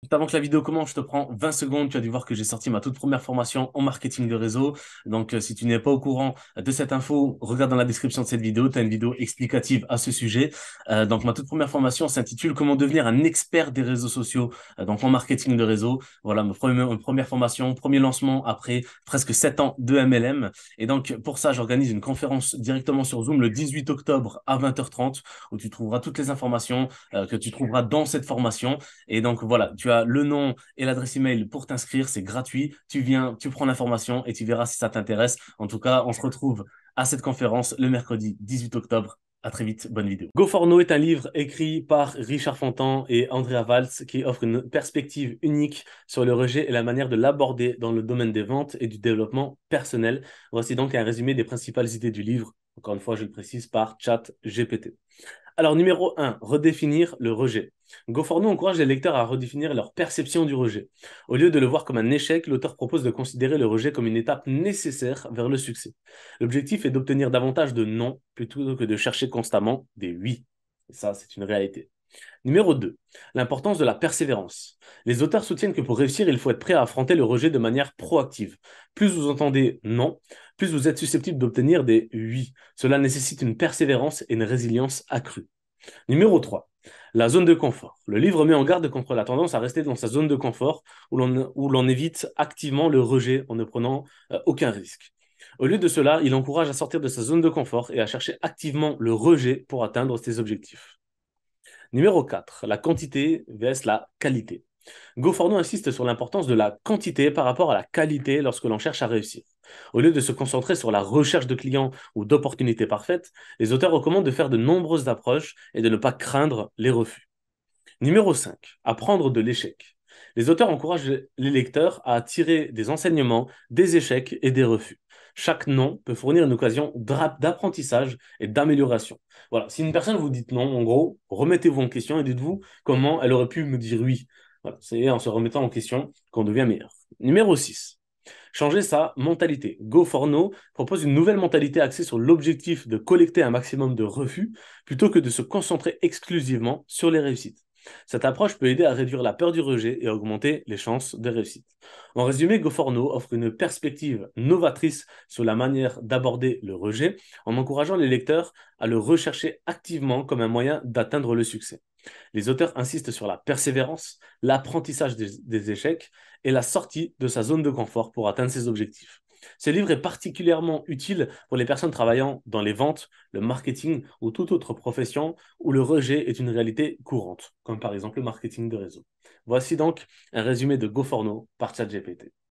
Juste avant que la vidéo commence, je te prends 20 secondes. Tu as dû voir que j'ai sorti ma toute première formation en marketing de réseau. Donc, si tu n'es pas au courant de cette info, regarde dans la description de cette vidéo. Tu as une vidéo explicative à ce sujet. Donc, ma toute première formation s'intitule Comment devenir un expert des réseaux sociaux, donc en marketing de réseau. Voilà, ma première formation, premier lancement après presque 7 ans de MLM. Et donc, pour ça, j'organise une conférence directement sur Zoom le 18 octobre à 20h30 où tu trouveras toutes les informations que tu trouveras dans cette formation. Et donc voilà, tu as le nom et l'adresse email pour t'inscrire, c'est gratuit. Tu viens, tu prends l'information et tu verras si ça t'intéresse. En tout cas, on se retrouve à cette conférence le mercredi 18 octobre. À très vite, bonne vidéo. Go for No est un livre écrit par Richard Fontan et Andrea Valls qui offre une perspective unique sur le rejet et la manière de l'aborder dans le domaine des ventes et du développement personnel. Voici donc un résumé des principales idées du livre, encore une fois, je le précise, par ChatGPT. Alors, numéro un, redéfinir le rejet. Goforno encourage les lecteurs à redéfinir leur perception du rejet. Au lieu de le voir comme un échec, l'auteur propose de considérer le rejet comme une étape nécessaire vers le succès. L'objectif est d'obtenir davantage de non plutôt que de chercher constamment des oui. Et ça, c'est une réalité. Numéro 2, l'importance de la persévérance. Les auteurs soutiennent que pour réussir, il faut être prêt à affronter le rejet de manière proactive. Plus vous entendez non, plus vous êtes susceptible d'obtenir des oui. Cela nécessite une persévérance et une résilience accrue. Numéro 3, la zone de confort. Le livre met en garde contre la tendance à rester dans sa zone de confort où l'on évite activement le rejet en ne prenant aucun risque. Au lieu de cela, il encourage à sortir de sa zone de confort et à chercher activement le rejet pour atteindre ses objectifs. Numéro 4, la quantité vs la qualité. Goforno insiste sur l'importance de la quantité par rapport à la qualité lorsque l'on cherche à réussir. Au lieu de se concentrer sur la recherche de clients ou d'opportunités parfaites, les auteurs recommandent de faire de nombreuses approches et de ne pas craindre les refus. Numéro 5, apprendre de l'échec. Les auteurs encouragent les lecteurs à tirer des enseignements, des échecs et des refus. Chaque non peut fournir une occasion d'apprentissage et d'amélioration. Voilà, si une personne vous dit non, en gros, remettez-vous en question et dites-vous comment elle aurait pu me dire oui. Voilà, c'est en se remettant en question qu'on devient meilleur. Numéro 6, changer sa mentalité. Go for No propose une nouvelle mentalité axée sur l'objectif de collecter un maximum de refus plutôt que de se concentrer exclusivement sur les réussites. Cette approche peut aider à réduire la peur du rejet et à augmenter les chances de réussite. En résumé, Go for No offre une perspective novatrice sur la manière d'aborder le rejet en encourageant les lecteurs à le rechercher activement comme un moyen d'atteindre le succès. Les auteurs insistent sur la persévérance, l'apprentissage des échecs et la sortie de sa zone de confort pour atteindre ses objectifs. Ce livre est particulièrement utile pour les personnes travaillant dans les ventes, le marketing ou toute autre profession où le rejet est une réalité courante, comme par exemple le marketing de réseau. Voici donc un résumé de Go for No par ChatGPT.